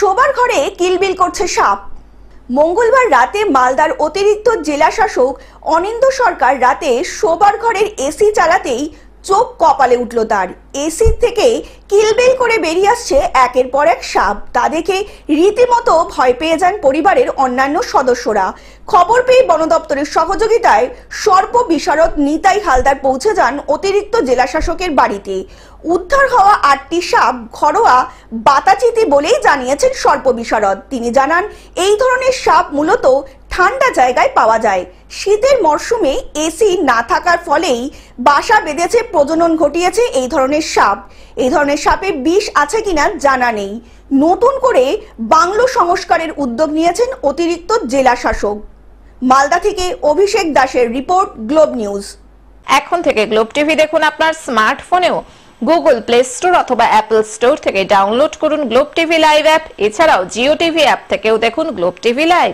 শোবার ঘরে কিলবিল করছে সাপ। মঙ্গলবার রাতে মালদার অতিরিক্ত জেলা শাসক অনিন্দ্য সরকার রাতে শোবার ঘরের এসি চালাতেই চোখ কপালে উঠল তার। এসি থেকে কিলবিল করে বেরিয়ে আসছে একের পর এক সাপ। তা দেখে রীতিমতো ভয় পেয়ে যান পরিবারের অন্যান্য সদস্যরা। খবর পেয়ে বন দপ্তরের সহযোগিতায় সর্প বিশারদ নিতাই হালদার পৌঁছে যান অতিরিক্ত জেলা শাসকের বাড়িতে। উদ্ধার হওয়া 8টি সাপ ঘরোয়া বাতাচিতি বলেই জানিয়েছেন সর্প বিশারদ। তিনি জানান, এই ধরনের সাপ মূলত ঠান্ডা জায়গায় পাওয়া যায়। শীতের মরশুমে এসি না থাকার ফলেই বাসা বেঁধেছে, প্রজনন ঘটিয়েছে এই ধরনের সাপ। এই ধরনের সাপে বিষ আছে কিনা জানা নেই। নতুন করে বাংলো সংস্কারের উদ্যোগ নিয়েছেন অতিরিক্ত জেলা শাসক। মালদা থেকে অভিষেক দাসের রিপোর্ট, গ্লোব নিউজ। এখন থেকে গ্লোব টিভি দেখুন আপনার স্মার্টফোনেও। গুগল প্লে স্টোর অথবা অ্যাপল স্টোর থেকে ডাউনলোড করুন গ্লোব টিভি লাইভ অ্যাপ। এছাড়াও জিও টিভি অ্যাপ থেকেও দেখুন গ্লোব টিভি লাইভ।